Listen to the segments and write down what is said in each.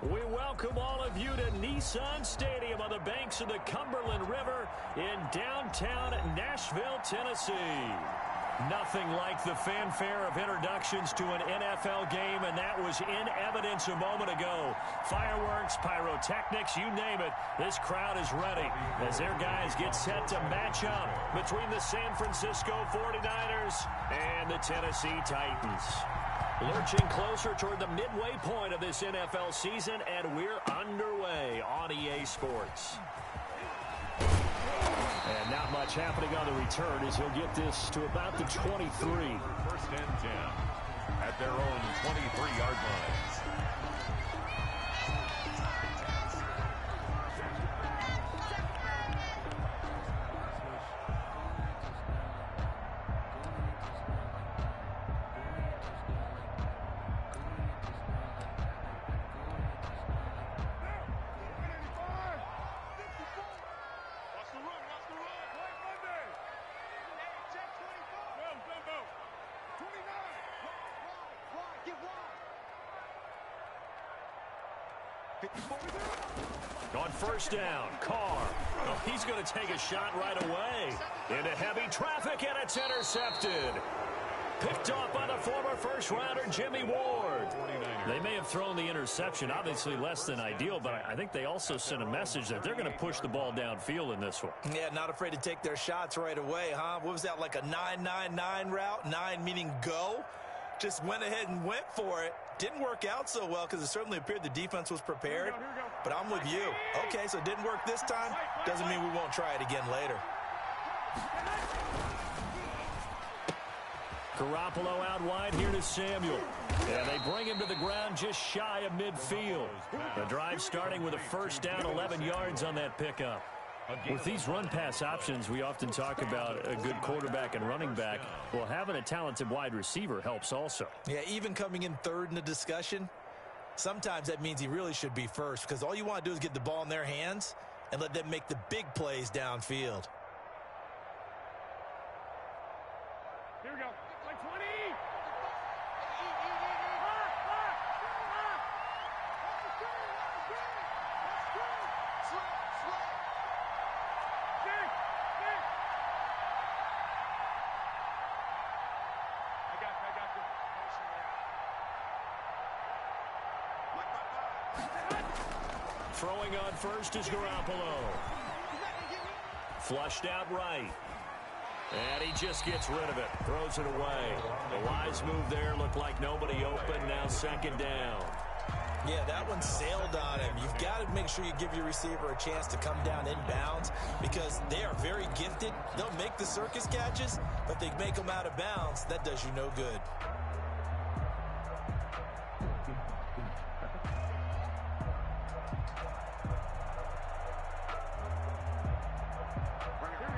We welcome all of you to Nissan Stadium on the banks of the Cumberland River in downtown Nashville, Tennessee. Nothing like the fanfare of introductions to an NFL game, and that was in evidence a moment ago. Fireworks, pyrotechnics, you name it, this crowd is ready as their guys get set to match up between the San Francisco 49ers and the Tennessee Titans. Lurching closer toward the midway point of this NFL season, and we're underway on EA Sports. And not much happening on the return as he'll get this to about the 23. First and 10 at their own 23-yard lines. On first down, Carr. Oh, he's going to take a shot right away. Into heavy traffic, and it's intercepted. Picked off by the former first-rounder, Jimmy Ward. They may have thrown the interception, obviously less than ideal, but I think they also sent a message that they're going to push the ball downfield in this one. Yeah, not afraid to take their shots right away, huh? What was that, like a 9-9-9 route? 9 meaning go? Just went ahead and went for it. Didn't work out so well because it certainly appeared the defense was prepared. But I'm with you. Okay, so it didn't work this time. Doesn't mean we won't try it again later. Garoppolo out wide here to Samuel. And they bring him to the ground just shy of midfield. The drive starting with a first down, 11 yards on that pickup. With these run-pass options, we often talk about a good quarterback and running back. Well, having a talented wide receiver helps also. Yeah, even coming in third in the discussion, sometimes that means he really should be first because all you want to do is get the ball in their hands and let them make the big plays downfield. Here we go. Like 20. Throwing on first is Garoppolo. Flushed out right. And he just gets rid of it. Throws it away. The wise move there. Looked like nobody open. Now second down. Yeah, that one sailed on him. You've got to make sure you give your receiver a chance to come down inbounds because they are very gifted. They'll make the circus catches, but they make them out of bounds. That does you no good.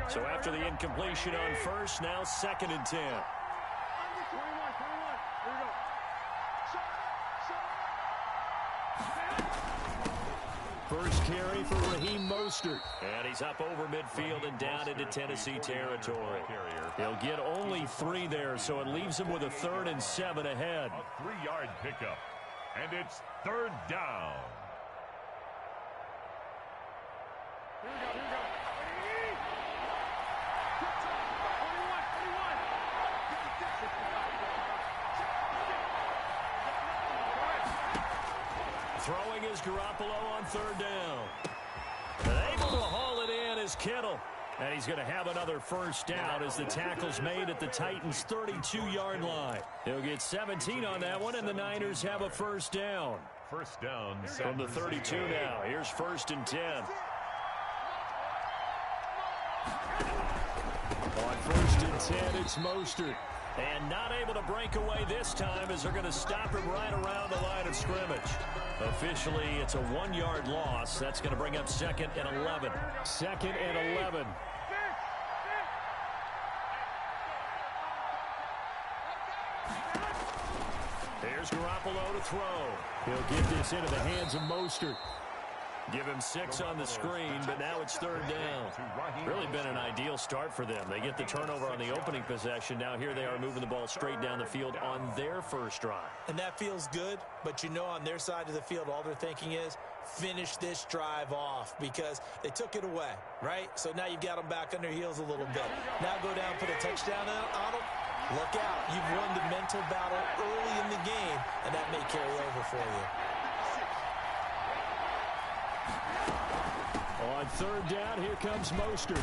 So after the incompletion on first, now second and 10. 21. Here we go. First carry for Raheem Mostert. And he's up over midfield and down into Tennessee territory. He'll get only 3 there, so it leaves him with a 3rd and 7 ahead. A 3-yard pickup, and it's third down. Here we go. Throwing is Garoppolo on third down. And able to haul it in is Kittle. And he's going to have another first down as the tackle's made at the Titans' 32-yard line. He'll get 17 on that one, and the Niners have a first down. First down. From the 32 now. Here's first and 10. On first and 10, it's Mostert. And not able to break away this time as they're going to stop him right around the line of scrimmage. Officially, it's a 1-yard loss. That's going to bring up second and 11. Second and 11. Here's Garoppolo to throw. He'll get this into the hands of Mostert. Give him 6 on the screen, but now it's third down. Really been an ideal start for them. They get the turnover on the opening possession. Now here they are moving the ball straight down the field on their first drive. And that feels good, but you know on their side of the field, all they're thinking is finish this drive off because they took it away, right? So now you've got them back on their heels a little bit. Now go down, put a touchdown on them. Look out. You've won the mental battle early in the game, and that may carry over for you. On third down, here comes Mostert.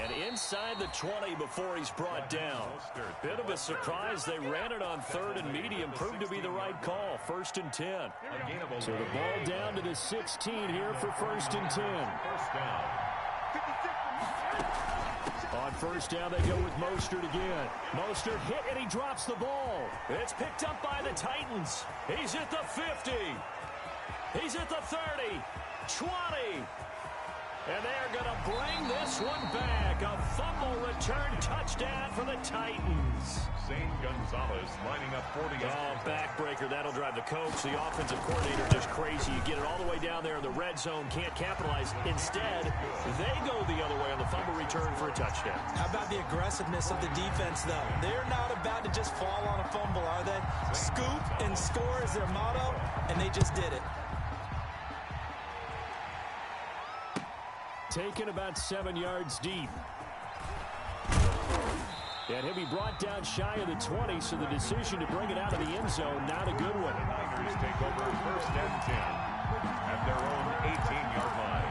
And inside the 20 before he's brought down. Bit of a surprise. They ran it on third and medium. Proved to be the right call. 1st and 10. So the ball down to the 16 here for 1st and 10. On first down, they go with Mostert again. Mostert hit, and he drops the ball. It's picked up by the Titans. He's at the 50. He's at the 30. 20. And they're going to bring this one back. A fumble return touchdown for the Titans. Zane Gonzalez lining up 40. Oh, backbreaker. That'll drive the coach. The offensive coordinator just crazy. You get it all the way down there in the red zone. Can't capitalize. Instead, they go the other way on the fumble return for a touchdown. How about the aggressiveness of the defense, though? They're not about to just fall on a fumble, are they? Scoop and score is their motto, and they just did it. Taken about 7 yards deep. And he'll be brought down shy of the 20, so the decision to bring it out of the end zone, not a good one. The Niners take over 1st and 10 at their own 18-yard line.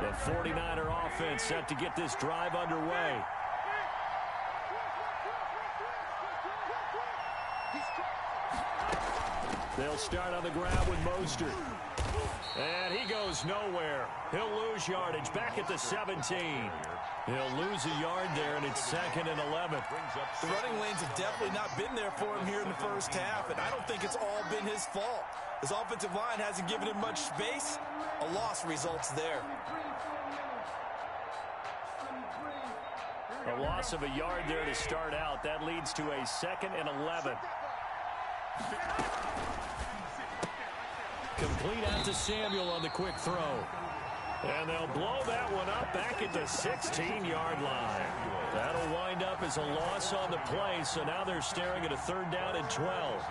The 49er offense set to get this drive underway. They'll start on the ground with Mostert. And he goes nowhere. He'll lose yardage back at the 17. He'll lose a yard there, and it's 2nd and 11. The running lanes have definitely not been there for him here in the first half, and I don't think it's all been his fault. His offensive line hasn't given him much space. A loss results there. A loss of a yard there to start out. That leads to a 2nd and 11. Complete out to Samuel on the quick throw. And they'll blow that one up back at the 16-yard line. That'll wind up as a loss on the play, so now they're staring at a 3rd down and 12.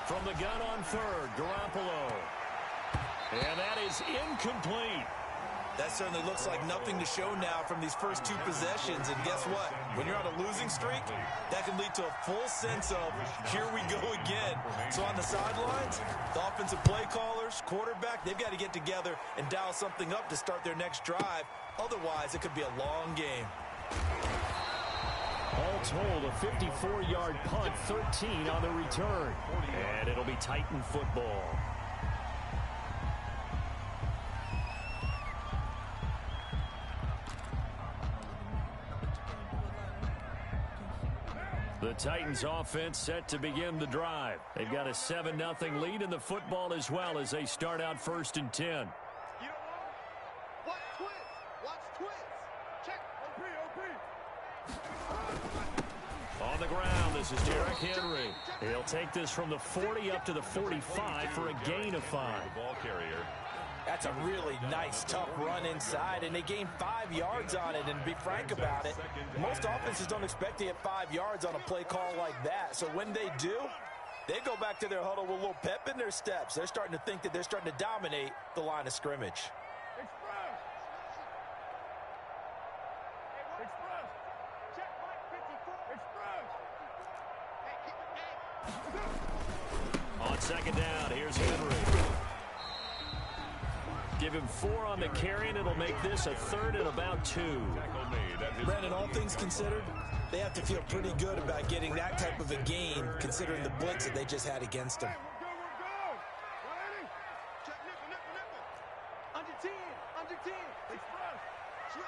From the gun on 3rd, Garoppolo. And that is incomplete. That certainly looks like nothing to show now from these first 2 possessions. And guess what? When you're on a losing streak, that can lead to a full sense of, here we go again. So on the sidelines, the offensive play callers, quarterback, they've got to get together and dial something up to start their next drive. Otherwise, it could be a long game. All told, a 54-yard punt, 13 on the return. And it'll be Titan football. The Titans offense set to begin the drive. They've got a 7-0 lead in the football as well as they start out 1st and 10. You know what? Watch twist. Watch twist. Check. OP. On the ground, this is Derrick Henry. He'll take this from the 40 up to the 45 for a gain of 5. The ball carrier. That's a really nice, tough run inside, and they gained 5 yards on it. And to be frank about it, most offenses don't expect to get 5 yards on a play call like that. So when they do, they go back to their huddle with a little pep in their steps. They're starting to think that they're starting to dominate the line of scrimmage. On 2nd down, here's Henry. Give him 4 on the carry, and it'll make this a 3rd and about 2. Brandon, all things considered, they have to feel pretty good about getting that type of a gain, considering the blitz that they just had against them. Under 10. Express. Switch.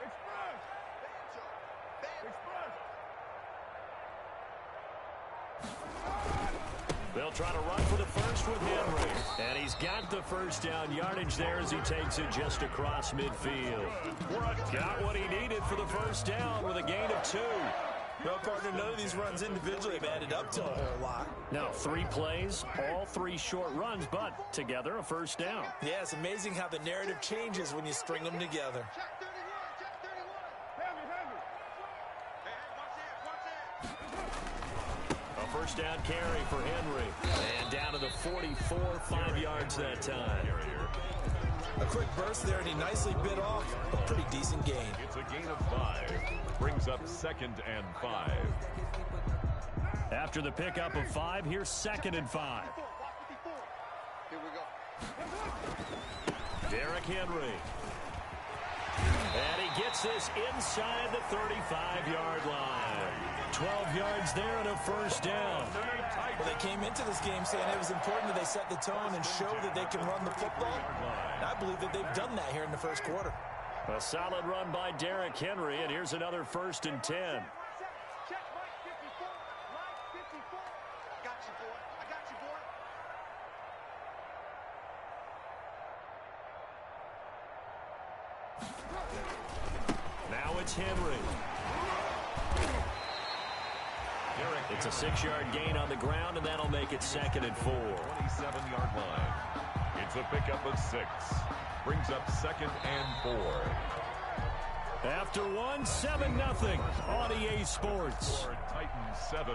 Express. They'll try to run for the first with Henry. And he's got the first down yardage there as he takes it just across midfield. Got what he needed for the first down with a gain of 2. Well, partner, none of these runs individually have added up to a whole lot. Now, 3 plays, all 3 short runs, but together a first down. Yeah, it's amazing how the narrative changes when you string them together. Check 31, check 31. Henry. Hey, watch it. A first down carry for Henry. And down to the 44, 5 yards that time. A quick burst there, and he nicely bit off a pretty decent gain. It's a gain of 5. Brings up 2nd and 5. After the pickup of 5, here's 2nd and 5. Here we go. Derrick Henry. And he gets this inside the 35-yard line. 12 yards there and a first down. Well, they came into this game saying it was important that they set the tone and show that they can run the football. And I believe that they've done that here in the first quarter. A solid run by Derrick Henry, and here's another 1st and 10. Check right 54. Right 54. I got you, boy. I got you, boy. Now it's Henry. It's a 6-yard gain on the ground, and that'll make it 2nd and 4. 27-yard line. It's a pickup of 6. Brings up 2nd and 4. After 1, 7-0 on EA Sports. Titans 7.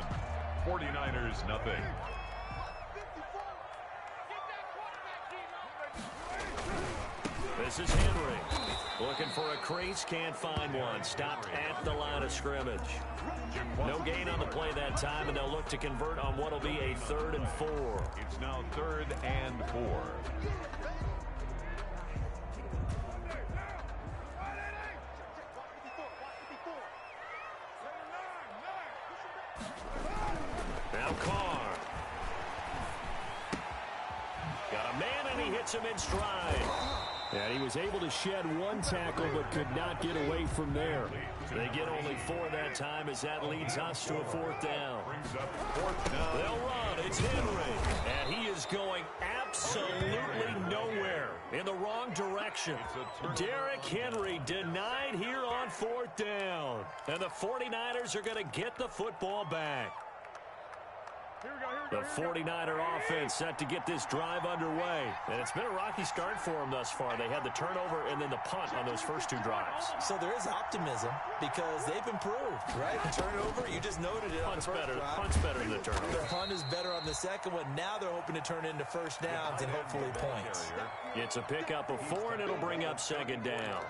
49ers nothing. This is Henry. Looking for a crease, can't find one. Stopped at the line of scrimmage. No gain on the play that time, and they'll look to convert on what will be a 3rd and 4. It's now 3rd and 4. Now Carr. Got a man, and he hits him in stride. And he was able to shed 1 tackle but could not get away from there. They get only 4 that time as that leads us to a 4th down. Brings up 4th down. They'll run. It's Henry. And he is going absolutely nowhere in the wrong direction. Derrick Henry denied here on 4th down. And the 49ers are going to get the football back. The 49er offense set to get this drive underway. And it's been a rocky start for them thus far. They had the turnover and then the punt on those first 2 drives. So there is optimism because they've improved, right? The turnover, you just noted it. Punt's better than the turnover. Their punt is better on the second one. Now they're hoping to turn it into first downs and hopefully points. It's a pickup of 4, and it'll bring up 2nd down.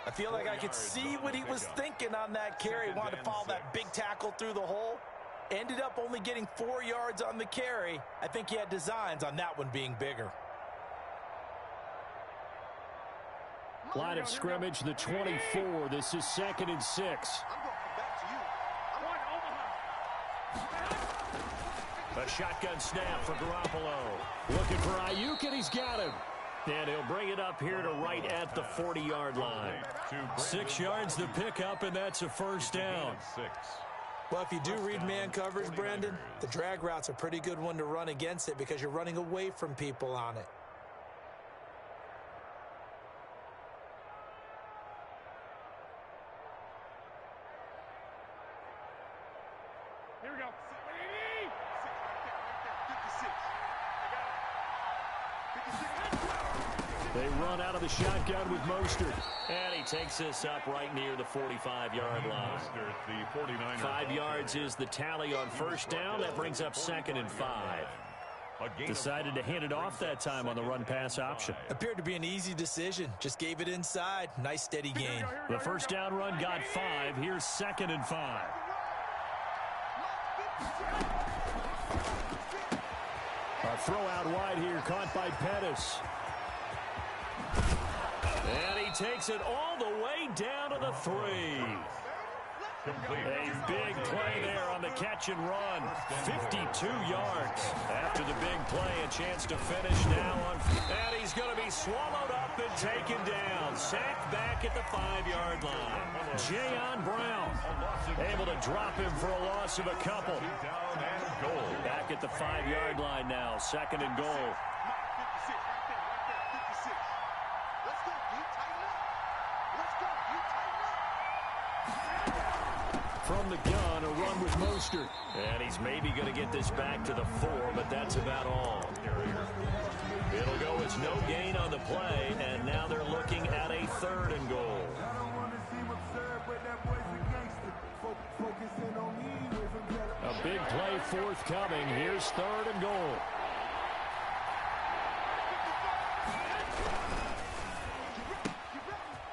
I feel like I could see what he was thinking on that carry. Wanted to follow that big tackle through the hole. Ended up only getting 4 yards on the carry. I think he had designs on that one being bigger. Line of scrimmage, the 24. This is 2nd and 6. I'm going to come back to you. A shotgun snap for Garoppolo. Looking for Ayuk, and he's got him. And he'll bring it up here to right at the 40-yard line. 6 yards the pickup, and that's a first down. 6. Well, if you do read man coverage, Brandon, the drag route's a pretty good one to run against it because you're running away from people on it. Here we go. 56. They run out of the shotgun with Mostert. And he takes this up right near the 45-yard line. The 49ers 5 yards is the tally on first down. That brings up 2nd and 5. Decided to hand it off that time on the run-pass option. Appeared to be an easy decision. Just gave it inside. Nice, steady gain. The first down run got 5. Here's 2nd and 5. A throw out wide here, caught by Pettis. And he takes it all the way down to the 3. Complete. A big play there on the catch and run. 52 yards. After the big play, a chance to finish now on. And he's going to be swallowed up and taken down. Sacked back at the 5-yard line. Jayon Brown able to drop him for a loss of a couple. Down and goal. Back at the 5-yard line now. 2nd and goal. 56, right there, 56. Let's go, D. Tighten up. Let's go, D. Tighten up. From the gun, a run with Mostert. And he's maybe going to get this back to the 4, but that's about all. It'll go as no gain on the play, and now they're looking at a 3rd and goal. A big play forthcoming. Here's 3rd and goal.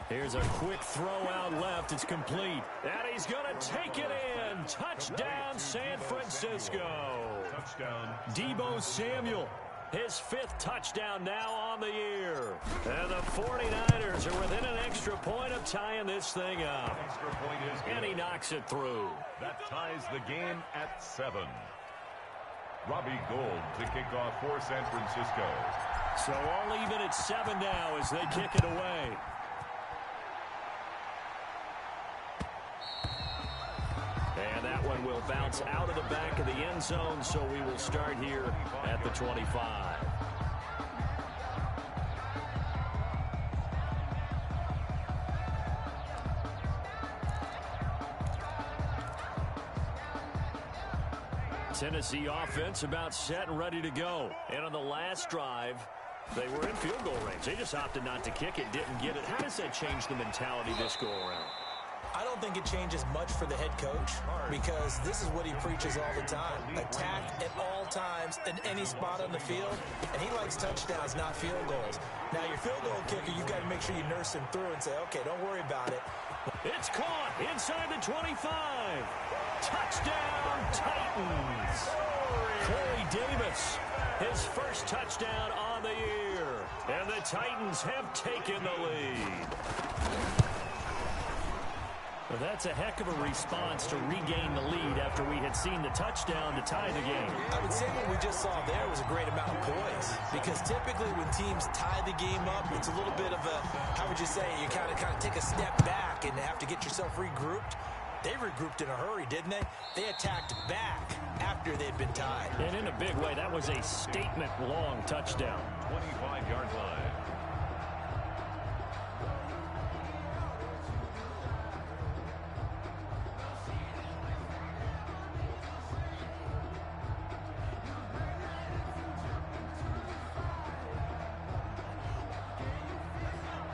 Here's a quick throw out left. It's complete. And he's going to take it in. Touchdown, San Francisco. Touchdown. Deebo Samuel, his 5th touchdown now on the year. And the 49ers are within an extra point of tying this thing up. Extra point is And he good. knocks it through. That ties the game at 7. Robbie Gould to kick off for San Francisco. So all even at 7 now as they kick it away. And that one will bounce out of the back of the end zone, so we will start here at the 25. Tennessee offense about set and ready to go. And on the last drive, they were in field goal range. They just opted not to kick it, didn't get it. How does that change the mentality this go around? I don't think it changes much for the head coach because this is what he preaches all the time. Attack at all times in any spot on the field, and he likes touchdowns, not field goals. Now, your field goal kicker, you've got to make sure you nurse him through and say, okay, don't worry about it. It's caught inside the 25. Touchdown, Titans. Corey Davis, his first touchdown on the year. And the Titans have taken the lead. Well, that's a heck of a response to regain the lead after we had seen the touchdown to tie the game. I would say what we just saw there was a great amount of poise because typically when teams tie the game up, it's a little bit of a, how would you say, you kind of take a step back and have to get yourself regrouped. They regrouped in a hurry, didn't they? They attacked back after they'd been tied. And in a big way, that was a statement-long touchdown. 25-yard line.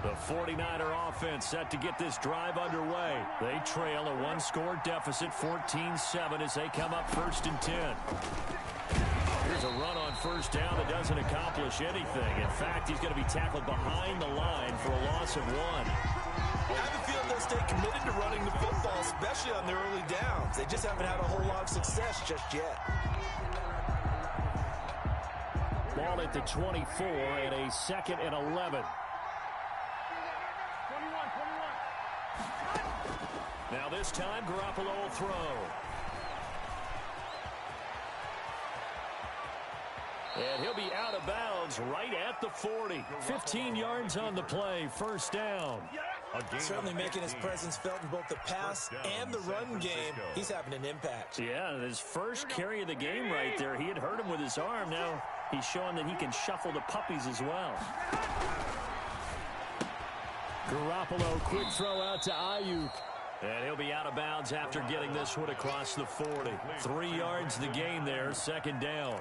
The 49er offense set to get this drive underway. They trail a one-score deficit, 14-7, as they come up 1st and 10. Here's a run on 1st down that doesn't accomplish anything. In fact, he's going to be tackled behind the line for a loss of 1. I have a feeling they'll stay committed to running the football, especially on their early downs. They just haven't had a whole lot of success just yet. Ball at the 24 and a 2nd and 11. Now this time, Garoppolo will throw. And he'll be out of bounds right at the 40. 15 yards on the play, 1st down. Certainly making his presence felt in both the pass and the run game. He's having an impact. Yeah, his first carry of the game right there. He had hurt him with his arm. Now he's showing that he can shuffle the puppies as well. Garoppolo, quick throw out to Ayuk. And he'll be out of bounds after getting this one across the 40. 3 yards the gain there, 2nd down.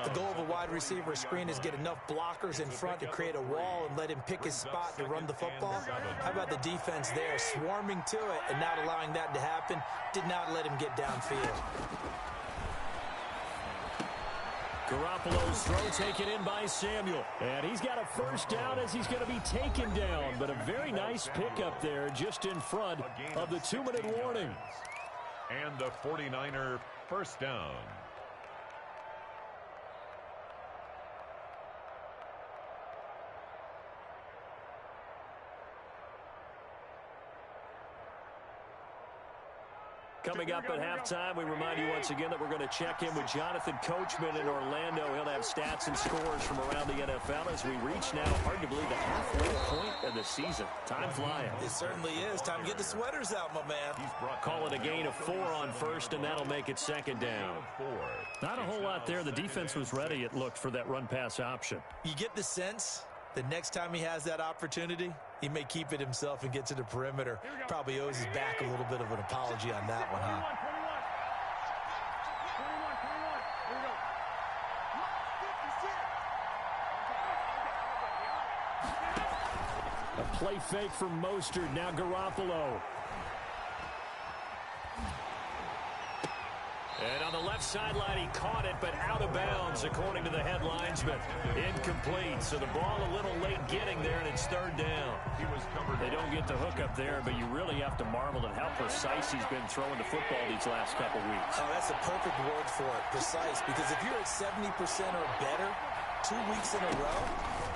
The goal of a wide receiver screen is get enough blockers in front to create a wall and let him pick his spot to run the football. How about the defense there, swarming to it and not allowing that to happen? Did not let him get downfield. Garoppolo's throw taken in by Samuel. And he's got a 1st down as he's going to be taken down. But a very nice pickup there just in front of the 2-minute warning. And the 49er 1st down. Coming up at halftime, we remind you once again that we're going to check in with Jonathan Coachman in Orlando. He'll have stats and scores from around the NFL as we reach now, hard to believe, the halfway point of the season. Time flying. It certainly is. Time to get the sweaters out, my man. Call it a gain of 4 on first, and that'll make it second down. Not a whole lot there. The defense was ready, it looked, for that run-pass option. You get the sense the next time he has that opportunity, he may keep it himself and get to the perimeter. Probably owes his back a little bit of an apology on that one, huh? A play fake from Mostert. Now Garoppolo. And on the left sideline, he caught it, but out of bounds, according to the head linesman. Incomplete, so the ball a little late getting there, and it's third down. They don't get the hook up there, but you really have to marvel at how precise he's been throwing the football these last couple weeks. Oh, that's a perfect word for it, precise, because if you're at 70% or better 2 weeks in a row,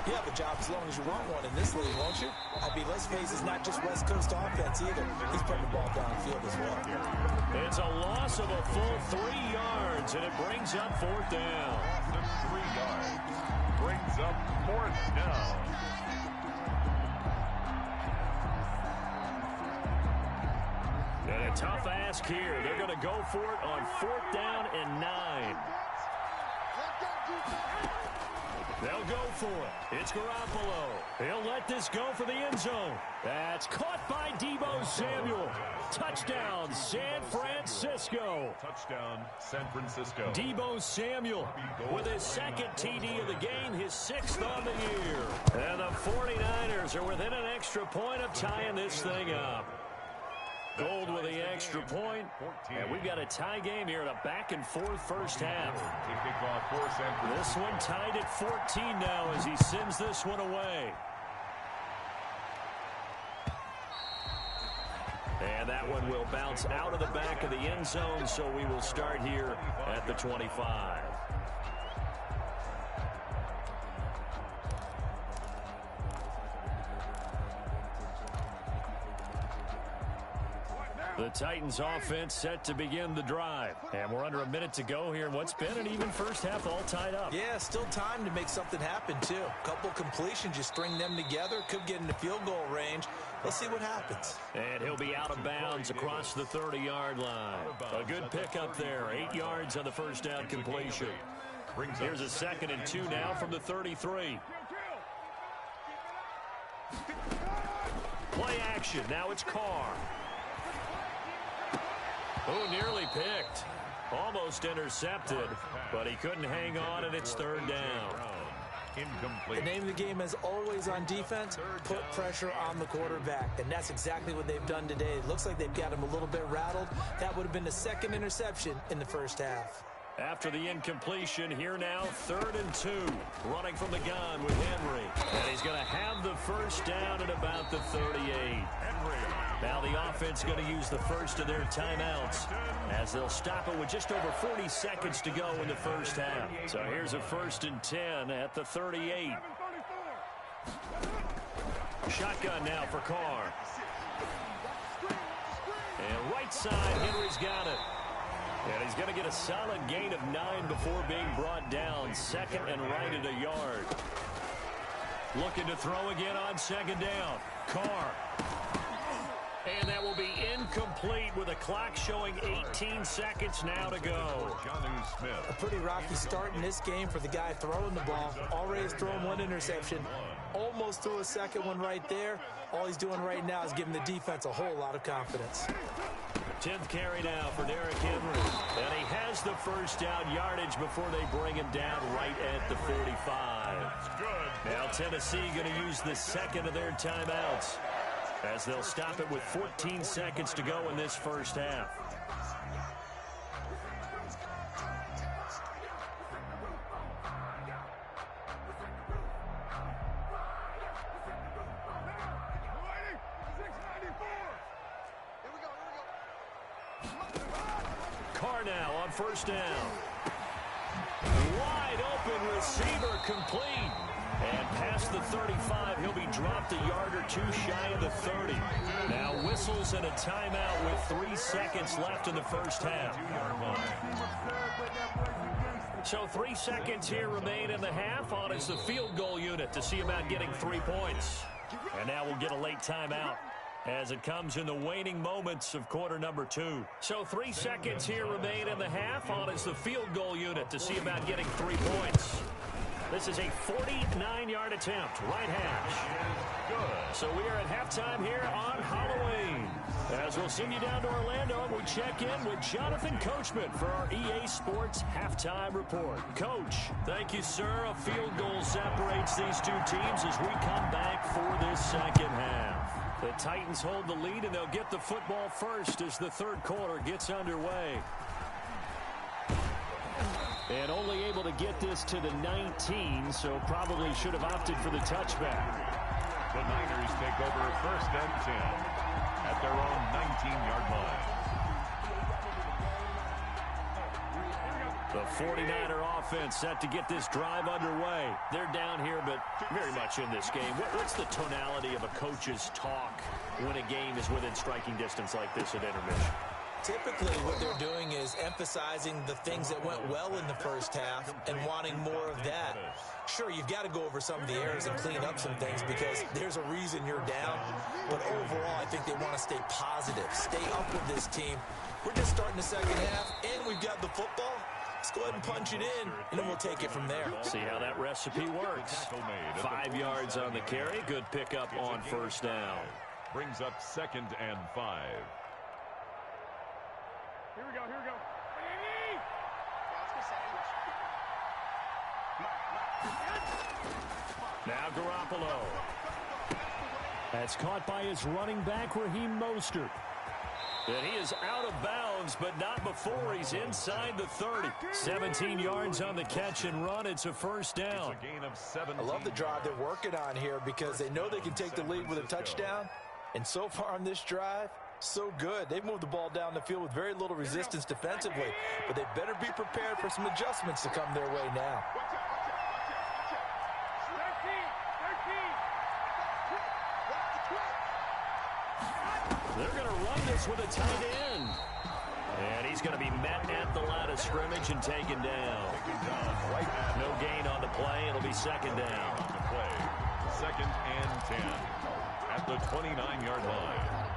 you have a job as long as you want one in this league, won't you? I mean, let's face it, it's not just West Coast offense either. He's putting the ball downfield as well. It's a loss of a full 3 yards, and it brings up fourth down. Loss of 3 yards. Brings up fourth down. And a tough ask here. They're going to go for it on 4th down and 9. They'll go for it. It's Garoppolo. He'll let this go for the end zone. That's caught by Deebo Samuel. Touchdown, San Francisco. Touchdown, San Francisco. Deebo Samuel with his second TD of the game, his 6th on the year. And the 49ers are within an extra point of tying this thing up. Gold with the extra point. And we've got a tie game here in a back-and-forth first half. This one tied at 14 now as he sends this one away. And that one will bounce out of the back of the end zone, so we will start here at the 25. The Titans offense set to begin the drive. And we're under a minute to go here in what's been an even first half, all tied up. Yeah, still time to make something happen, too. A couple completions, you string them together, could get into field goal range. Let's see what happens. And he'll be out of bounds across the 30-yard line. A good pickup there, 8 yards on the first down completion. Here's a 2nd and 2 now from the 33. Play action, now it's Carr. Oh, nearly picked. Almost intercepted, but he couldn't hang on, and it's 3rd down. The name of the game is always on defense, put pressure on the quarterback. And that's exactly what they've done today. It looks like they've got him a little bit rattled. That would have been the 2nd interception in the first half. After the incompletion, here now, 3rd and 2. Running from the gun with Henry. And he's going to have the first down at about the 38. Henry. Now the offense going to use the first of their timeouts as they'll stop it with just over 40 seconds to go in the first half. So here's a 1st and 10 at the 38. Shotgun now for Carr. And right side, Henry's got it. And he's going to get a solid gain of 9 before being brought down. 2nd and right at a yard. Looking to throw again on 2nd down. Carr. And that will be incomplete with the clock showing 18 seconds now to go. A pretty rocky start in this game for the guy throwing the ball. Already has thrown 1 interception. Almost threw a 2nd one right there. All he's doing right now is giving the defense a whole lot of confidence. 10th carry now for Derrick Henry. And he has the first down yardage before they bring him down right at the 45. Now Tennessee going to use the 2nd of their timeouts as they'll stop it with 14 seconds to go in this first half. Carr now on first down. Wide open receiver complete. And past the 35, he'll be dropped a yard or two shy of the 30. Now whistles and a timeout with 3 seconds left in the first half. So 3 seconds here remain in the half. On is the field goal unit to see about getting 3 points. And now we'll get a late timeout as it comes in the waning moments of quarter number 2. So 3 seconds here remain in the half. On is the field goal unit to see about getting 3 points. This is a 49-yard attempt, right hash. Good. So we are at halftime here on Halloween. As we'll send you down to Orlando, and we check in with Jonathan Coachman for our EA Sports Halftime Report. Coach, thank you, sir. A field goal separates these two teams as we come back for this second half. The Titans hold the lead, and they'll get the football first as the third quarter gets underway. And only able to get this to the 19, so probably should have opted for the touchback. The Niners take over first and 10 at their own 19-yard line. The 49er offense set to get this drive underway. They're down here, but very much in this game. What's the tonality of a coach's talk when a game is within striking distance like this at intermission? Typically, what they're doing is emphasizing the things that went well in the first half and wanting more of that. Sure, you've got to go over some of the errors and clean up some things because there's a reason you're down. But overall, I think they want to stay positive, stay up with this team. We're just starting the second half, and we've got the football. Let's go ahead and punch it in, and then we'll take it from there. See how that recipe works. 5 yards on the carry. Good pickup on first down. Brings up second and 5. Here we go, here we go. Now Garoppolo. That's caught by his running back, Raheem Mostert. And he is out of bounds, but not before he's inside the 30. 17 yards on the catch and run. It's a first down. It's a gain of 17. I love the drive they're working on here because they know they can take the lead with a touchdown. And so far on this drive, so good. They've moved the ball down the field with very little resistance defensively, but they better be prepared for some adjustments to come their way now. They're going to run this with a tight end. And he's going to be met at the line of scrimmage and taken down. No gain on the play. It'll be second down. On the play. Second and 10 at the 29-yard line.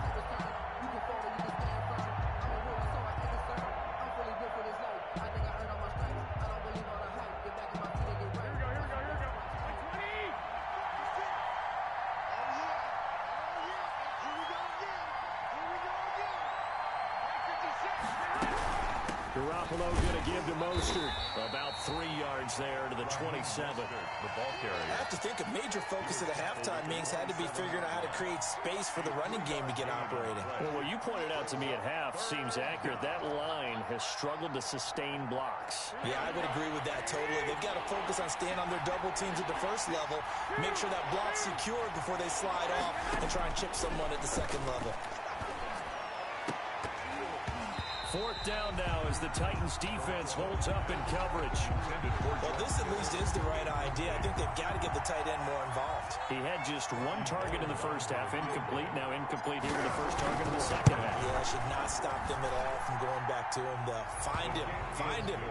Garoppolo going to give to Mostert. About 3 yards there to the 27. The ball carrier. I have to think a major focus of the halftime meetings had to be figuring out how to create space for the running game to get operating. Well, what you pointed out to me at half seems accurate. That line has struggled to sustain blocks. Yeah, I would agree with that totally. They've got to focus on staying on their double teams at the first level, make sure that block's secured before they slide off, and try and chip someone at the second level. Fourth down now as the Titans defense holds up in coverage. Well, this at least is the right idea. I think they've got to get the tight end more involved. He had just one target in the first half, incomplete. Now incomplete here with the first target in the second half. Yeah, should not stop them at all from going back to him. Find him.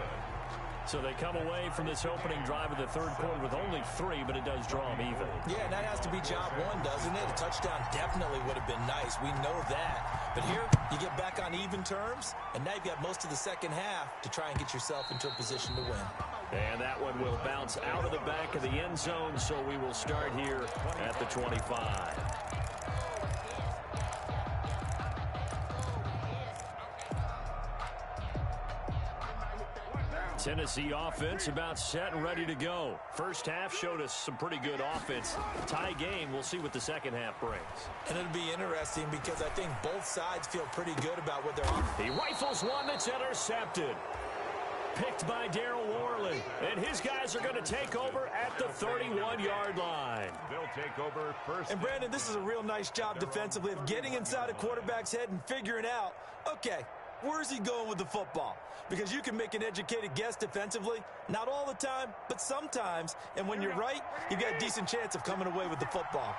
So they come away from this opening drive of the third quarter with only 3, but it does draw them even. Yeah, and that has to be job one, doesn't it? A touchdown definitely would have been nice. We know that. But here, you get back on even terms, and now you've got most of the second half to try and get yourself into a position to win. And that one will bounce out of the back of the end zone, so we will start here at the 25. Tennessee offense about set and ready to go. First half showed us some pretty good offense. Tie game, we'll see what the second half brings. And it'll be interesting because I think both sides feel pretty good about what they're on. He rifles one that's intercepted. Picked by Daryl Worley. And his guys are going to take over at the 31-yard line. They'll take over first. And Brandon, this is a real nice job defensively of getting inside a quarterback's head and figuring out, okay, Where's he going with the football? Because you can make an educated guess defensively. Not all the time, but sometimes. And when you're right, you've got a decent chance of coming away with the football.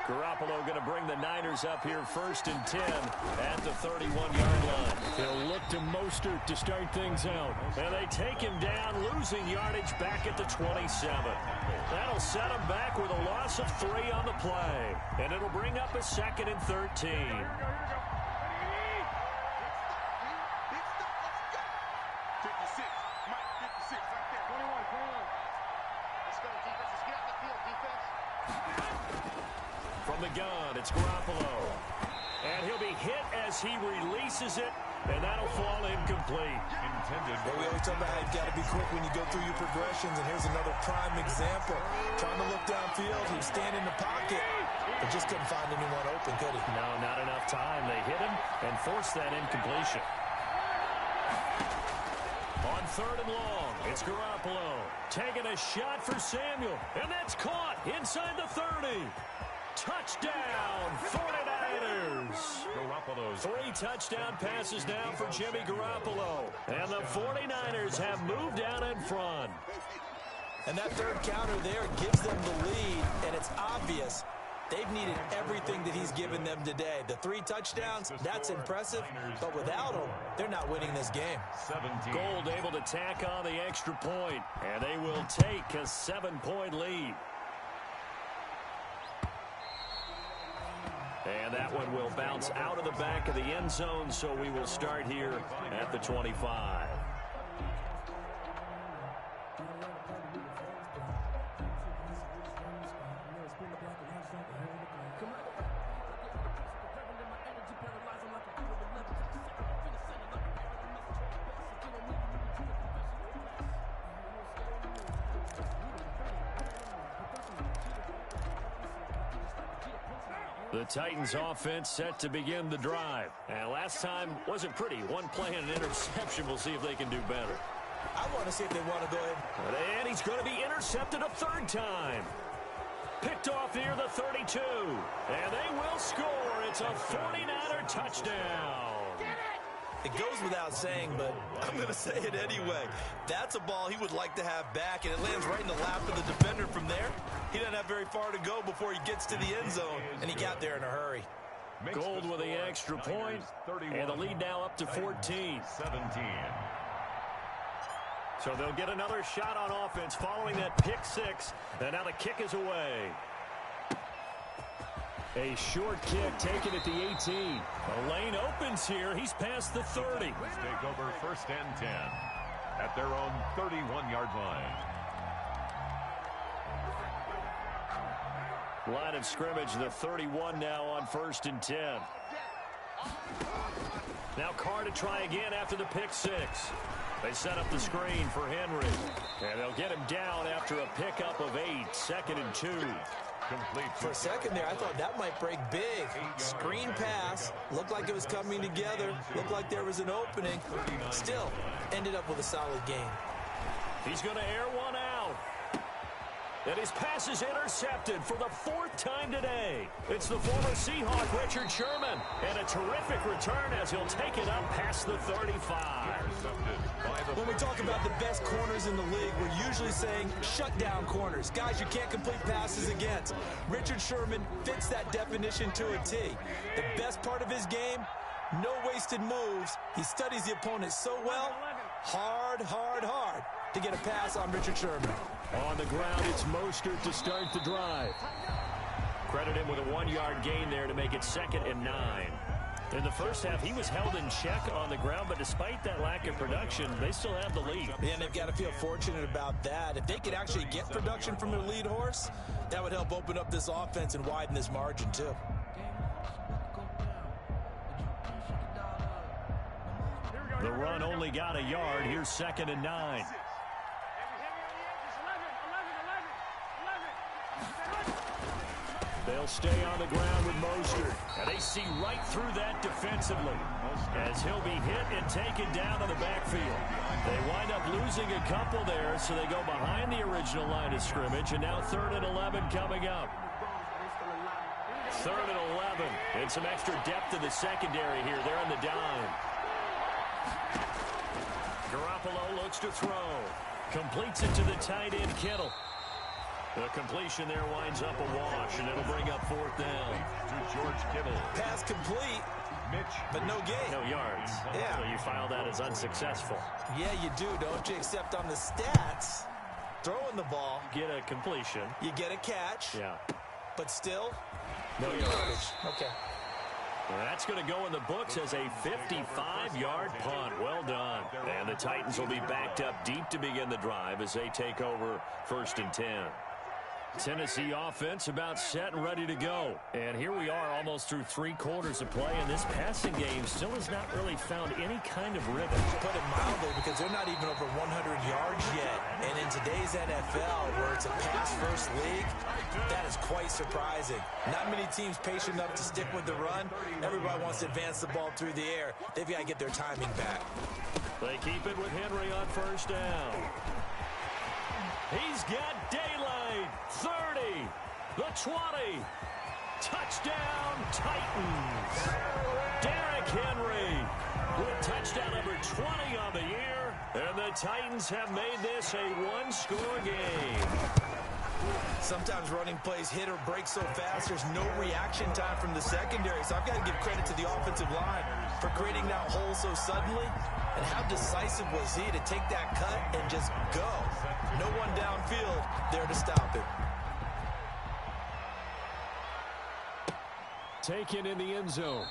Garoppolo going to bring the Niners up here 1st and 10 at the 31-yard line. He'll look to Mostert to start things out. And they take him down, losing yardage back at the 27. That'll set him back with a loss of 3 on the play. And it'll bring up a 2nd and 13. From the gun, it's Garoppolo. And he'll be hit as he releases it, and that'll fall incomplete. Well, we always talk about how you've got to be quick when you go through your progressions, and here's another prime example. Trying to look downfield, he was standing in the pocket, but just couldn't find anyone open, could he? No, not enough time. They hit him and forced that incompletion. On 3rd and long, it's Garoppolo taking a shot for Samuel, and that's caught inside the 30. Touchdown, 49ers. Garoppolo's 3 touchdown passes now for Jimmy Garoppolo. And the 49ers have moved out in front. And that 3rd counter there gives them the lead, and it's obvious they've needed everything that he's given them today. The 3 touchdowns, that's impressive, but without him, they're not winning this game. Gold able to tack on the extra point, and they will take a 7-point lead. And that one will bounce out of the back of the end zone, so we will start here at the 25. The Titans offense set to begin the drive. And last time wasn't pretty. One play and an interception. We'll see if they can do better. I want to see if they want to go ahead. And he's going to be intercepted a 3rd time. Picked off near the 32. And they will score. It's a 49er touchdown. It goes without saying, but I'm going to say it anyway. That's a ball he would like to have back, and it lands right in the lap of the defender from there. He doesn't have very far to go before he gets to the end zone, and he got there in a hurry. Gold with the extra point, and the lead now up to 14. 17. So they'll get another shot on offense following that pick 6, and now the kick is away. A short kick taken at the 18. The lane opens here. He's past the 30. Take over 1st and 10 at their own 31-yard line. Line of scrimmage, the 31 now on 1st and 10. Now Carr to try again after the pick 6. They set up the screen for Henry. And they'll get him down after a pickup of 8. 2nd and 2. Complete. For a second there, I thought that might break big. Screen pass. Looked like it was coming together. Looked like there was an opening. Still, ended up with a solid game. He's going to air one out. And his pass is intercepted for the 4th time today. It's the former Seahawk, Richard Sherman. And a terrific return as he'll take it up past the 35. When we talk about the best corners in the league, we're usually saying shutdown corners. Guys you can't complete passes against. Richard Sherman fits that definition to a T. The best part of his game, no wasted moves. He studies the opponent so well, hard to get a pass on Richard Sherman. On the ground, it's Mostert to start the drive. Credit him with a 1-yard gain there to make it 2nd and 9. In the first half, he was held in check on the ground, but despite that lack of production, they still have the lead. And they've got to feel fortunate about that. If they could actually get production from their lead horse, that would help open up this offense and widen this margin, too. The run only got a yard. Here's 2nd and 9. They'll stay on the ground with Mostert. And they see right through that defensively as he'll be hit and taken down in the backfield. They wind up losing a couple there, so they go behind the original line of scrimmage, and now 3rd and 11 coming up. 3rd and 11, and some extra depth in the secondary here. They're in the dime. Garoppolo looks to throw. Completes it to the tight end, Kittle. The completion there winds up a wash, and it'll bring up 4th down. To George Kittle. Pass complete, Mitch. but no gain. No yards. Yeah. So you file that as unsuccessful. Yeah, you do, don't you? Except on the stats, throwing the ball, Get a completion. you get a catch, Yeah. but still, No yards. Okay. Well, that's going to go in the books as a 55-yard punt. Well done. And the Titans will be backed up deep to begin the drive as they take over 1st and 10. Tennessee offense about set and ready to go. And here we are almost through 3 quarters of play, and this passing game still has not really found any kind of rhythm. Put it mildly, because they're not even over 100 yards yet. And in today's NFL, where it's a pass-first league, that is quite surprising. Not many teams patient enough to stick with the run. Everybody wants to advance the ball through the air. They've got to get their timing back. They keep it with Henry on 1st down. He's got daylight. 30. The 20. Touchdown, Titans. Derrick Henry with touchdown number 20 on the year. And the Titans have made this a 1-score game. Sometimes running plays hit or break so fast, there's no reaction time from the secondary. So I've got to give credit to the offensive line for creating that hole so suddenly. And how decisive was he to take that cut and just go? No one downfield there to stop it. Taken in the end zone.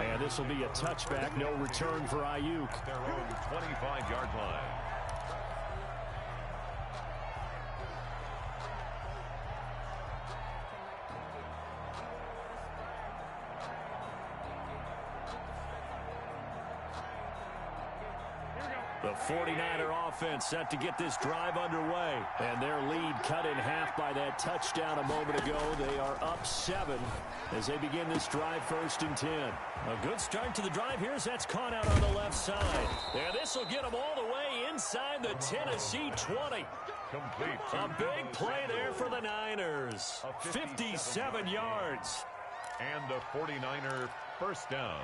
And this will be a touchback. No return for Ayuk. Their own 25-yard line. The 49er offense set to get this drive underway. And their lead cut in half by that touchdown a moment ago. They are up 7 as they begin this drive 1st and 10. A good start to the drive. Here's that's caught out on the left side. And this will get them all the way inside the Tennessee 20. Complete. A big play there for the Niners. 57 yards. And the 49er 1st down.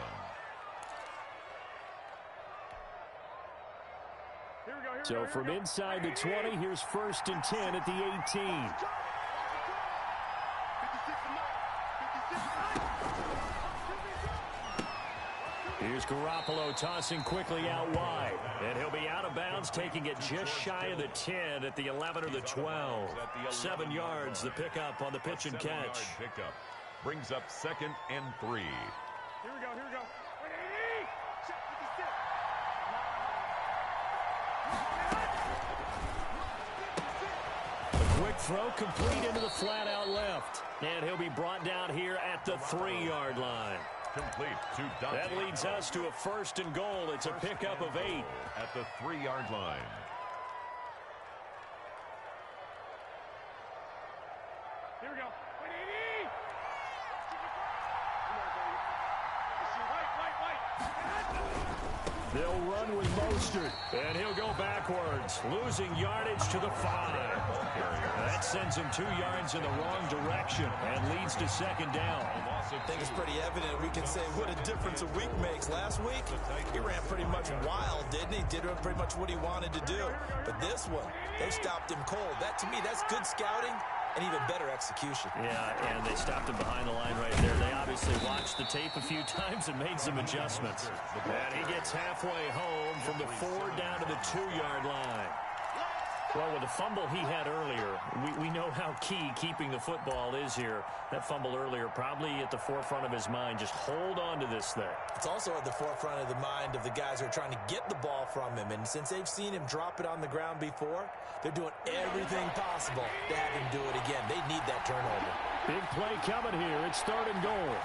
So from inside the 20, here's 1st and 10 at the 18. Here's Garoppolo tossing quickly out wide. And he'll be out of bounds, taking it just shy of the 10 at the 11 or the 12. 7 yards, the pickup on the pitch and catch. Pickup brings up 2nd and 3. Here we go, here we go. Quick throw complete into the flat out left. And he'll be brought down here at the 3-yard line. Complete to Dante. That leads us to a 1st and goal. It's a pickup of 8. At the 3-yard line. Here we go. They'll run with Mostert, and he'll go backwards, losing yardage to the 5. That sends him 2 yards in the wrong direction and leads to 2nd down. I think it's pretty evident. We can say what a difference a week makes. Last week, he ran pretty much wild, didn't he? Did pretty much what he wanted to do. But this one, they stopped him cold. That, to me, that's good scouting and even better execution. Yeah, and they stopped him behind the line right there. They obviously watched the tape a few times and made some adjustments. And he gets halfway home from the 4 down to the 2-yard line. Well, with the fumble he had earlier, we know how key keeping the football is here. That fumble earlier probably at the forefront of his mind. Just hold on to this thing. It's also at the forefront of the mind of the guys who are trying to get the ball from him. And since they've seen him drop it on the ground before, they're doing everything possible to have him do it again. They need that turnover. Big play coming here. It's 3rd and goal.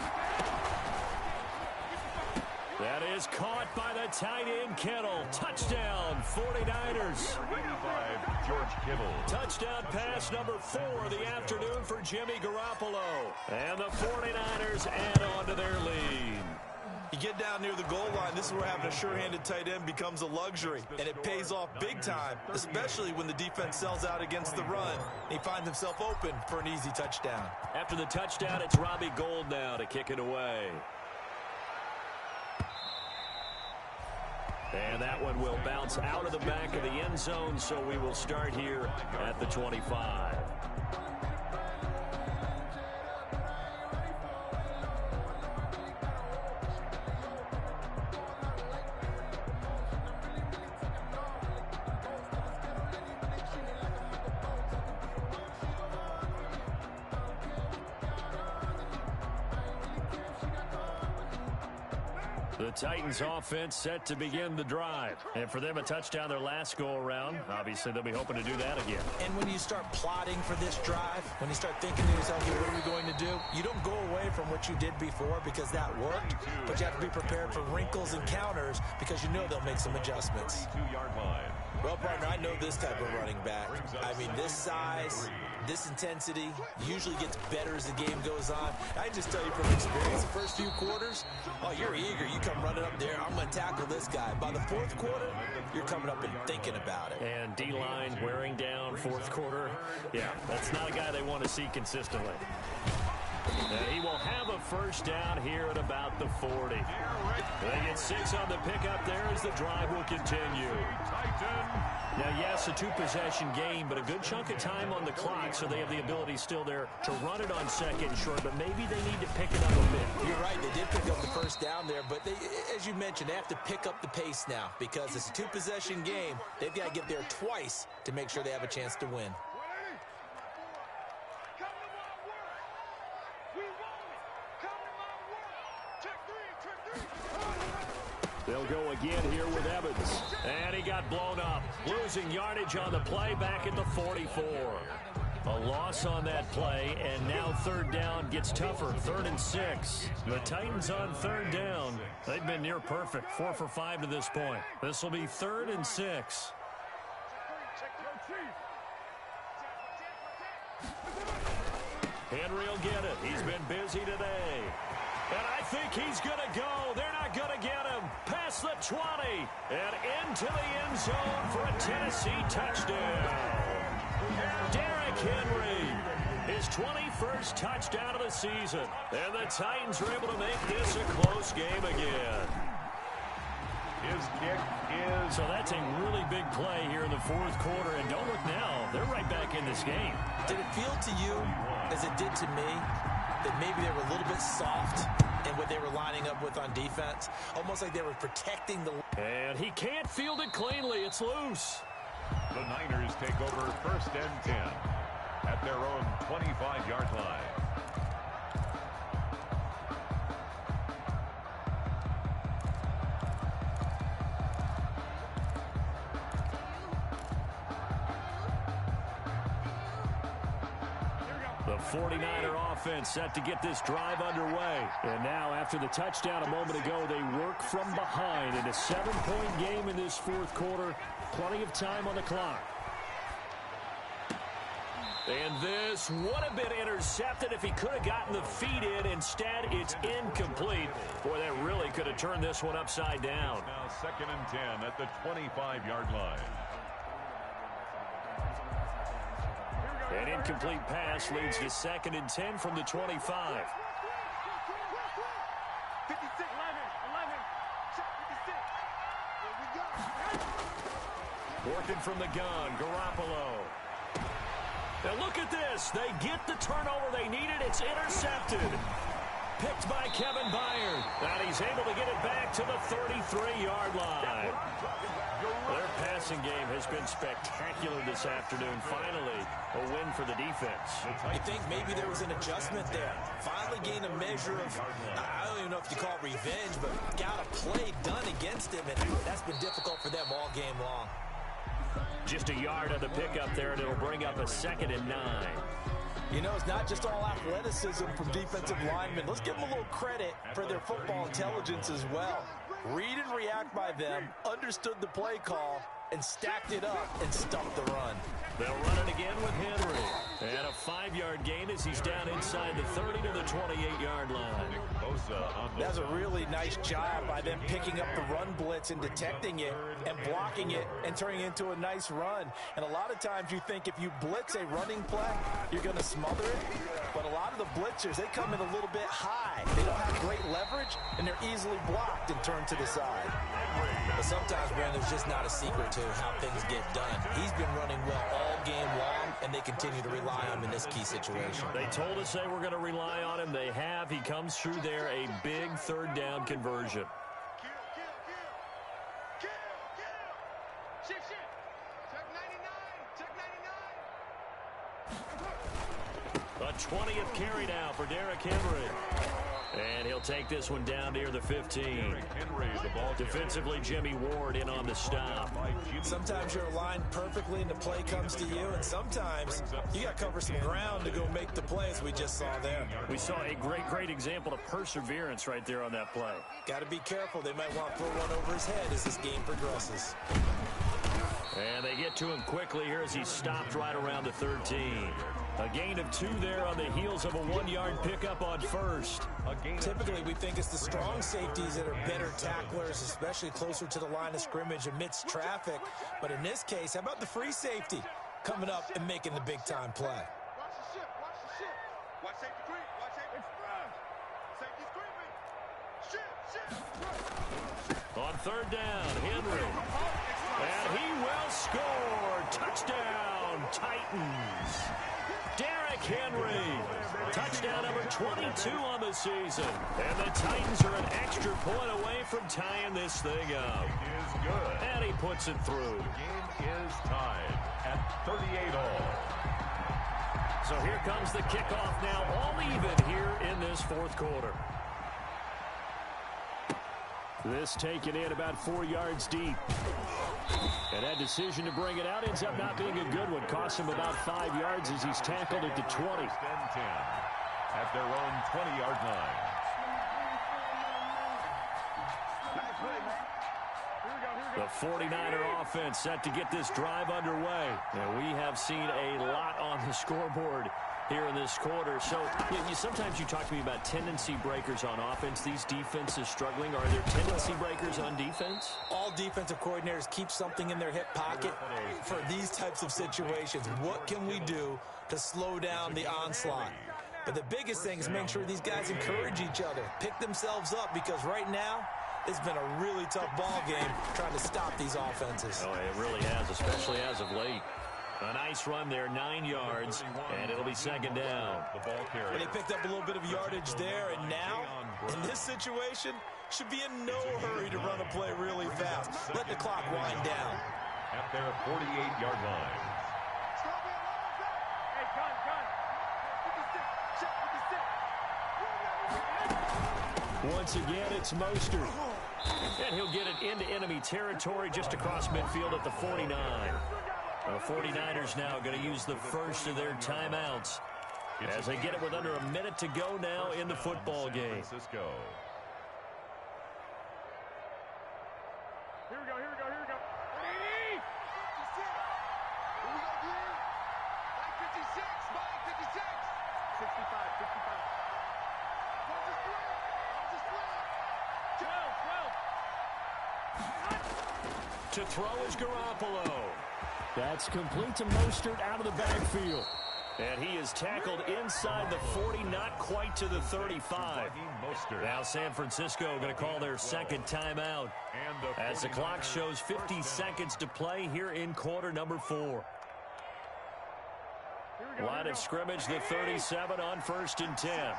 That is caught by the tight end, Kittle. Touchdown, 49ers. 85, George Kittle. Touchdown pass number 4 of the afternoon for Jimmy Garoppolo. And the 49ers add on to their lead. You get down near the goal line, this is where having a sure-handed tight end becomes a luxury. And it pays off big time, especially when the defense sells out against the run. He finds himself open for an easy touchdown. After the touchdown, it's Robbie Gould now to kick it away. And that one will bounce out of the back of the end zone, so we will start here at the 25. The Titans offense set to begin the drive. And for them, a touchdown their last go-around. Obviously, they'll be hoping to do that again. And when you start plotting for this drive, when you start thinking to yourself, okay, what are we going to do? You don't go away from what you did before because that worked, but you have to be prepared for wrinkles and counters because you know they'll make some adjustments. 2-yard line. Well, partner, I know this type of running back. I mean, this size, this intensity usually gets better as the game goes on. I can just tell you from experience, the first few quarters, oh, you're eager. You come running up there, I'm going to tackle this guy. By the fourth quarter, you're coming up and thinking about it. And D-line wearing down fourth quarter. Yeah, that's not a guy they want to see consistently. And he will have a first down here at about the 40. They get 6 on the pickup there as the drive will continue. Now, yes, a 2-possession game, but a good chunk of time on the clock, so they have the ability still there to run it on second and short, but maybe they need to pick it up a bit. You're right. They did pick up the first down there, but they, as you mentioned, they have to pick up the pace now because it's a 2-possession game. They've got to get there twice to make sure they have a chance to win. They'll go again here with Evans. And he got blown up. Losing yardage on the play back at the 44. A loss on that play, and now third down gets tougher. 3rd and 6. The Titans on third down. They've been near perfect. 4 for 5 to this point. This will be 3rd and 6. Henry will get it. He's been busy today. And I think he's going to go. They're not going to get him. Past the 20. And into the end zone for a Tennessee touchdown. Derrick Henry. His 21st touchdown of the season. And the Titans are able to make this a close game again. His kick is... So that's a really big play here in the fourth quarter. And don't look now. They're right back in this game. Did it feel to you, as it did to me, that maybe they were a little bit soft in what they were lining up with on defense? Almost like they were protecting the... And he can't field it cleanly. It's loose. The Niners take over 1st and 10 at their own 25-yard line. The 49er offense set to get this drive underway. And now, after the touchdown a moment ago, they work from behind in a 7-point game in this fourth quarter. Plenty of time on the clock. And this would have been intercepted if he could have gotten the feet in. Instead, it's incomplete. Boy, that really could have turned this one upside down. Now 2nd and 10 at the 25-yard line. An incomplete pass leads to 2nd and 10 from the 25. 56, 11, 11, check 56. Here we go. Working from the gun, Garoppolo. Now look at this. They get the turnover they needed. It's intercepted. Picked by Kevin Byard. And he's able to get it back to the 33-yard line. Their passing game has been spectacular this afternoon. Finally, a win for the defense. I think maybe there was an adjustment there. Finally gained a measure of, I don't even know if you call it revenge, but got a play done against him, and that's been difficult for them all game long. Just a yard on the pickup there, and it'll bring up a 2nd and 9. You know, it's not just all athleticism from defensive linemen. Let's give them a little credit for their football intelligence as well. Read and react by them, understood the play call, and stacked it up and stuffed the run. They'll run it again with Henry. And a 5-yard gain as he's down inside the 30 to the 28-yard line. That's a really nice job by them picking up the run blitz and detecting it and blocking it and turning it into a nice run. And a lot of times you think if you blitz a running play, you're going to smother it. But a lot of the blitzers, they come in a little bit high. They don't have great leverage, and they're easily blocked and turned to the side. But sometimes, Brandon, there's just not a secret to how things get done. He's been running well all game long, and they continue to rely on him in this key situation. They told us they were going to rely on him. They have. He comes through there, a big third down conversion. Shift. Check 99. Check 99. A 20th carry now for Derrick Henry. And he'll take this one down near the 15. Henry, the ball Defensively, Jimmy Ward in on the stop. Sometimes you're aligned perfectly and the play comes to you, and sometimes you got to cover some ground to go make the play, as we just saw there. We saw a great example of perseverance right there on that play. Got to be careful. They might want to throw one over his head as this game progresses. And they get to him quickly here as he stopped right around the 13. A gain of 2 there on the heels of a 1-yard pickup on first. Typically, we think it's the strong safeties that are better tacklers, especially closer to the line of scrimmage amidst traffic. But in this case, how about the free safety coming up and making the big-time play? Watch the ship. Watch the ship. Watch safety creep. Watch safety run. Safety's creeping. Ship. On third down, Henry. And he will score. Touchdown, Titans. Derrick Henry. Touchdown number 22 on the season. And the Titans are an extra point away from tying this thing up. is good. And he puts it through. The game is tied at 38 all. So here comes the kickoff now, all even here in this fourth quarter. This taken in about 4 yards deep. And that decision to bring it out ends up not being a good one. Costs him about 5 yards as he's tackled at the 20. 10 at their own 20-yard line. The 49er offense set to get this drive underway. And we have seen a lot on the scoreboard here in this quarter. So sometimes you talk to me about tendency breakers on offense. These defenses struggling. Are there tendency breakers on defense? All defensive coordinators keep something in their hip pocket for these types of situations. What can we do to slow down the onslaught? But the biggest thing is make sure these guys encourage each other, pick themselves up, because right now it's been a really tough ball game trying to stop these offenses. Oh, it really has, especially as of late. A nice run there, 9 yards, and it'll be second down. The ball carrier. Well, they picked up a little bit of yardage there, and now, in this situation, should be in no hurry to run a play really fast. Let the clock wind down. At their 48-yard line. Hey, gun. With the stick. Check with the stick. Once again, it's Mostert. And he'll get it into enemy territory just across midfield at the 49. The 49ers now going to use the first of their timeouts as they get it with under a minute to go now in the football game. Francisco. Here we go. Ready? 56. Here we go, dude. 56. 56. 65. What's the split? 12. To throw is Garoppolo. That's complete to Mostert out of the backfield. And he is tackled inside the 40, not quite to the 35. Now San Francisco going to call their second timeout as the clock shows 50 seconds to play here in quarter number 4. Line of scrimmage, the 37 on 1st and 10.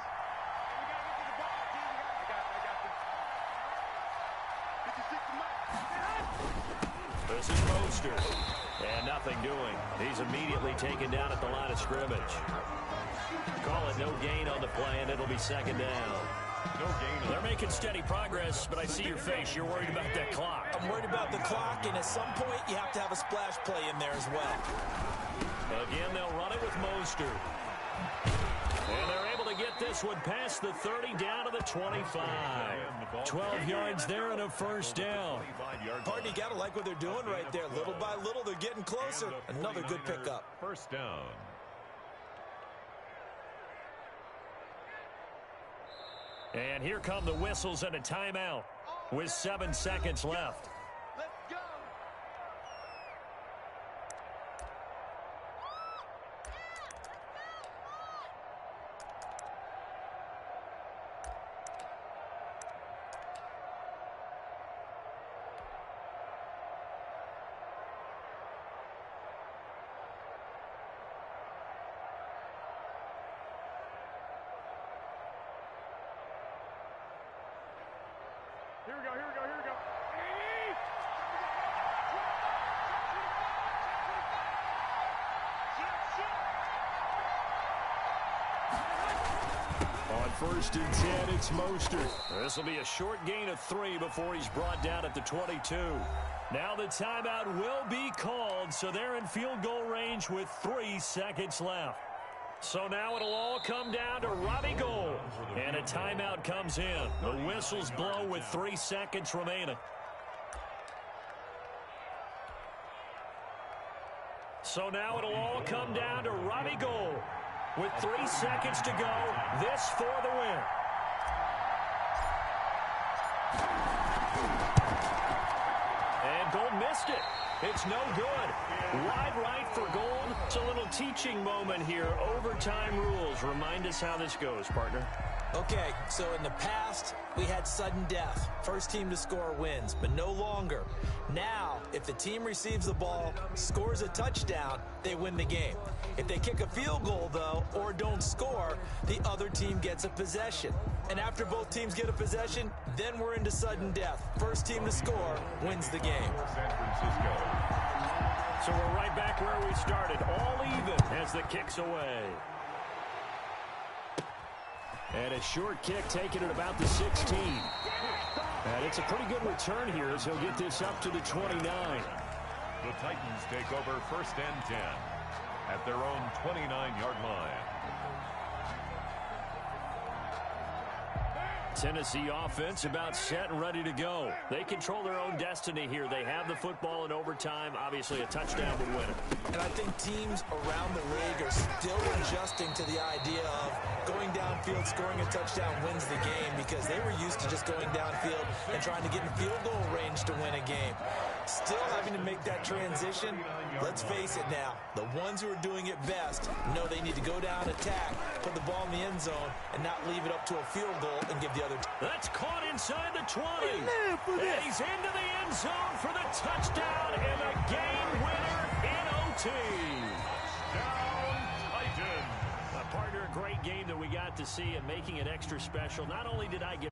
This is Mostert. And nothing doing. He's immediately taken down at the line of scrimmage. Call it no gain on the play, and it'll be second down. No gain. They're making steady progress, but I see your face. You're worried about that clock. I'm worried about the clock, and at some point you have to have a splash play in there as well. Again, they'll run it with Mostert. And they're able to to get this one past the 30 down to the 25. 12 yards there and a first down. Partner, you got to like what they're doing right there. Little by little, they're getting closer. Another good pickup. First down. And here come the whistles and a timeout with 7 seconds left. Let's go. Here we go, here we go, here we go. On first and 10, it's Mostert. This will be a short gain of 3 before he's brought down at the 22. Now the timeout will be called, so they're in field goal range with 3 seconds left. So now it'll all come down to Robbie Gould. And a timeout comes in. The whistles blow with 3 seconds remaining. So now it'll all come down to Robbie Gould. With 3 seconds to go, this for the win. And Gould missed it. It's no good. Wide right for Gould. It's a little teaching moment here. Overtime rules. Remind us how this goes, partner. Okay, so in the past, we had sudden death. First team to score wins, but no longer. Now, if the team receives the ball, scores a touchdown, they win the game. If they kick a field goal, though, or don't score, the other team gets a possession. And after both teams get a possession, then we're into sudden death. First team to score wins the game. San Francisco. So we're right back where we started, all even as the kick's away. And a short kick taken at about the 16. And it's a pretty good return here as he'll get this up to the 29. The Titans take over first and 10 at their own 29-yard line. Tennessee offense about set and ready to go. They control their own destiny here. They have the football in overtime. Obviously, a touchdown would win it. And I think teams around the league are still adjusting to the idea of going downfield, scoring a touchdown wins the game because they were used to just going downfield and trying to get in field goal range to win a game. Still having to make that transition. Let's face it now. The ones who are doing it best know they need to go down, attack, put the ball in the end zone, and not leave it up to a field goal and give the other. That's caught inside the 20. And he's into the end zone for the touchdown and a game winner in OT. Down Titans. Partner, a great game that we got to see and making it extra special. Not only did I get